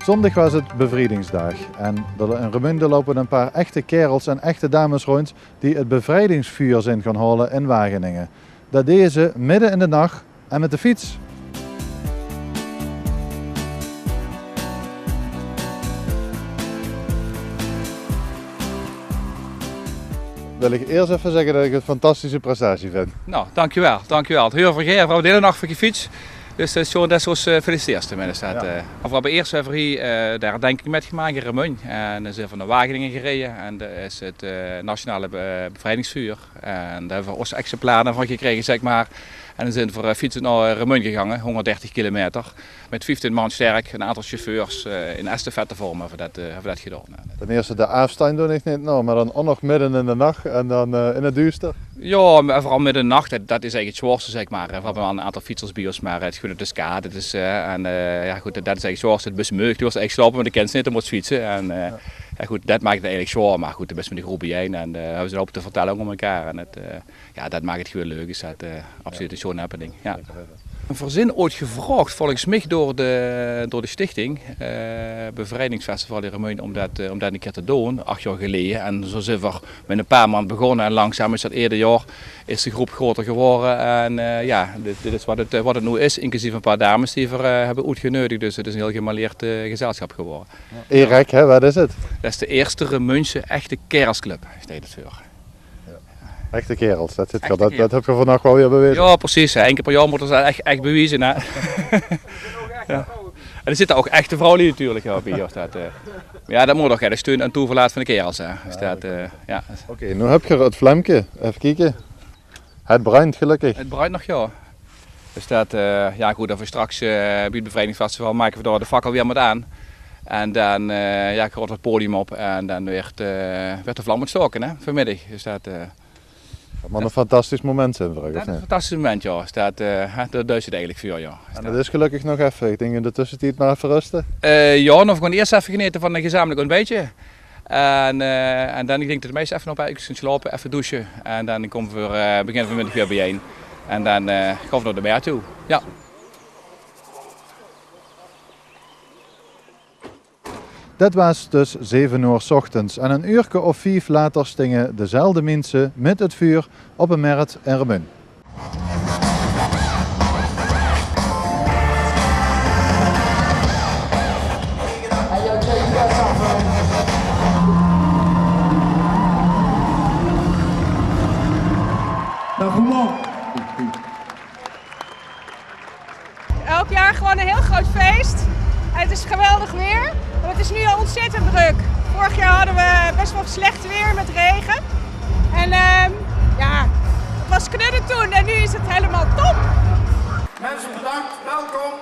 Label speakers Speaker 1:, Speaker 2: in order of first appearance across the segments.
Speaker 1: Zondag was het bevrijdingsdag en in Remunde lopen een paar echte kerels en echte dames rond die het bevrijdingsvuur zijn gaan halen in Wageningen. Dat deden ze midden in de nacht en met de fiets. Wil ik eerst even zeggen dat ik het een fantastische prestatie vind.
Speaker 2: Nou, dankjewel. Dankjewel. Heel veel gegeven. We hebben de hele nacht voor gefietst. Dus dat is zoals gefeliciteerd. We hebben eerst even hier daar denk ik met gemaakt in Remun. En dan zijn we naar Wageningen gereden. En dat is het nationale bevrijdingsvuur. En daar hebben we onze exemplaren van gekregen, zeg maar. En dan zijn we voor fietsen naar Remun gegaan, 130 kilometer. Met 15 man sterk, een aantal chauffeurs in estafettevorm hebben we dat gedaan.
Speaker 1: Ten eerste de afstand doe ik niet nou, maar dan ook nog midden in de nacht en dan in het duister.
Speaker 2: Ja, maar vooral midden in de nacht, dat is eigenlijk het zwaarste, zeg maar. We hebben wel een aantal fietsers bij ons, maar het goede is kaart. Dat is eigenlijk het zwaarste. Het is mogelijk, het was eigenlijk slapen, maar de kinderen niet om te fietsen. En, ja, goed, dat maakt het eigenlijk zwaar, maar goed, dat is met de groep bijeen en hebben ze erop te vertellen om elkaar. En dat maakt het gewoon leuk, is dat absoluut een zo'n happening. Ja. Een verzin ooit gevraagd, volgens mij door de stichting, Bevrijdingsfestival in Remun, om dat een keer te doen, 8 jaar geleden. En zo zijn we met een paar man begonnen en langzaam is dat ieder jaar is de groep groter geworden. En dit is wat het nu is, inclusief een paar dames die we hebben uitgenodigd. Dus het is een heel gemaleerd gezelschap geworden.
Speaker 1: Erek, hè, wat is het?
Speaker 2: Dat is de eerste Remunse echte kerelsclub, steeds het voor.
Speaker 1: Echte kerels, dat heb je vannacht wel weer bewezen.
Speaker 2: Ja, precies. Eén keer per jaar moeten ze echt bewijzen. Hè. Ja. En er zitten ook echte vrouwen natuurlijk bij ons. Ja, dat moet ook, de steun en toeverlaat van de kerels. Hè.
Speaker 1: Oké, nu heb je het vlammetje. Even kijken. Het bruint gelukkig.
Speaker 2: Het bruint nog, ja. Dus goed, dat we straks bij het bevrijdingsfestival maken we daar de fakkel weer met aan. En dan gaat het podium op en dan werd de vlam ontstoken, hè, vanmiddag. Dus dat
Speaker 1: moet een fantastisch moment zijn voor u,
Speaker 2: dat is een fantastisch moment, ja. Dat is het eigenlijk voor, ja.
Speaker 1: En dat is gelukkig nog even. Ik denk in de tussentijd maar even rusten.
Speaker 2: Ja, nog gewoon eerst even genieten van een gezamenlijk ontbijtje. En dan ik denk dat de meesten even op gaan slapen, even douchen. En dan beginnen we vanmiddag weer bijeen. En dan gaan we naar de meer toe. Ja.
Speaker 1: Dat was dus 7 uur 's ochtends en een uurtje of 5 later stingen dezelfde mensen met het vuur op een markt in Remun.
Speaker 3: Elk jaar gewoon een heel groot feest. Het is geweldig weer. Het is nu al ontzettend druk. Vorig jaar hadden we best wel slecht weer met regen. En het was knudden toen en nu is het helemaal top.
Speaker 4: Mensen bedankt, welkom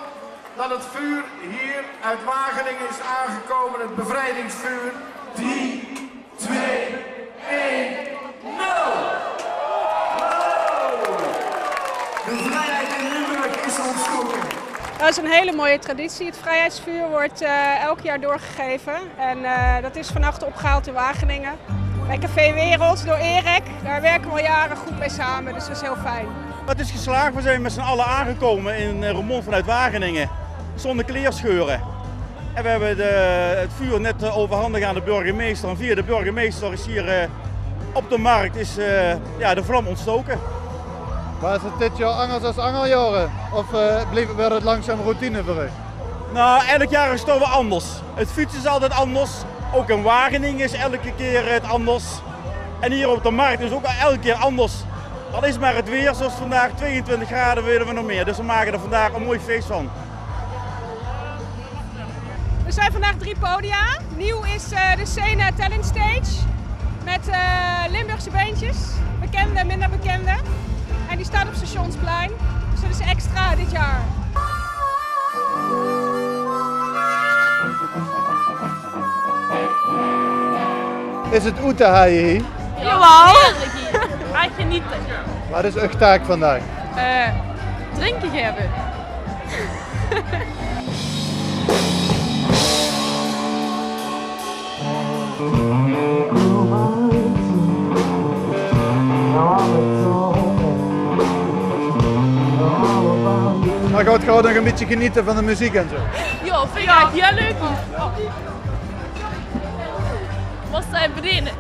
Speaker 4: dat het vuur hier uit Wageningen is aangekomen. Het bevrijdingsvuur. 3, 2, 1, 0! De vrijheid in Limburg is ontschoten.
Speaker 3: Dat is een hele mooie traditie. Het vrijheidsvuur wordt elk jaar doorgegeven. En dat is vannacht opgehaald in Wageningen. Bij Café Wereld door Erek. Daar werken we al jaren goed mee samen, dus dat is heel fijn.
Speaker 5: Het is geslaagd. We zijn met z'n allen aangekomen in Remun vanuit Wageningen. Zonder kleerscheuren. En we hebben het vuur net overhandigd aan de burgemeester. En via de burgemeester is hier op de markt de vlam ontstoken.
Speaker 1: Was het dit jaar anders als angeljaren? Of werd het langzaam routine voor u?
Speaker 5: Nou, elk jaar is het toch wel anders. Het fietsen is altijd anders. Ook in Wageningen is elke keer het anders. En hier op de markt is ook elke keer anders. Al is maar het weer, zoals vandaag 22 graden, willen we nog meer. Dus we maken er vandaag een mooi feest van.
Speaker 3: Er zijn vandaag 3 podia. Nieuw is de Scene Talent Stage. Met Limburgse beentjes. Bekende en minder bekende. En die staat op Stationsplein. Dus dat is extra dit jaar.
Speaker 1: Is het Oete haaien hier?
Speaker 6: Jawel. Ga genieten.
Speaker 1: Wat is uw taak vandaag?
Speaker 6: Drinken hebben.
Speaker 1: Maar gaat het gewoon nog een beetje genieten van de muziek en zo.
Speaker 6: Ja, vind ik echt heel leuk. Was zijn vrienden.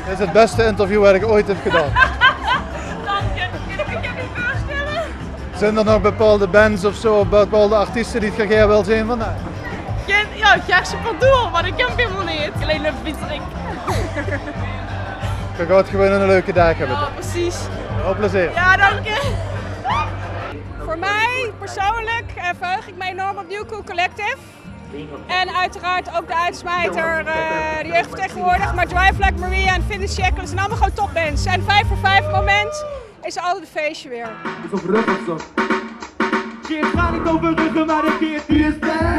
Speaker 1: Dit is het beste interview wat ik ooit heb gedaan.
Speaker 6: Dank je. Kan ik je niet voorstellen?
Speaker 1: Zijn er nog bepaalde bands of zo, bepaalde artiesten die het graag wil zien vandaag?
Speaker 6: Ja, Gerse Pardoel, maar ik ken hem helemaal niet. Alleen een fietsrik.
Speaker 1: Je gaat gewoon een leuke dag hebben.
Speaker 6: Ja, precies.
Speaker 1: Veel plezier.
Speaker 6: Ja, dank je.
Speaker 3: Voor mij persoonlijk verheug ik me enorm op New Cool Collective. En uiteraard ook de uitsmijter, de jeugdvertegenwoordiger, maar Drive Like Maria en Finish Check. Dat zijn allemaal gewoon topbands. En 5 voor 5 moment is er altijd een feestje weer.
Speaker 7: Keert gaat niet over ruggen, maar de keert die is best.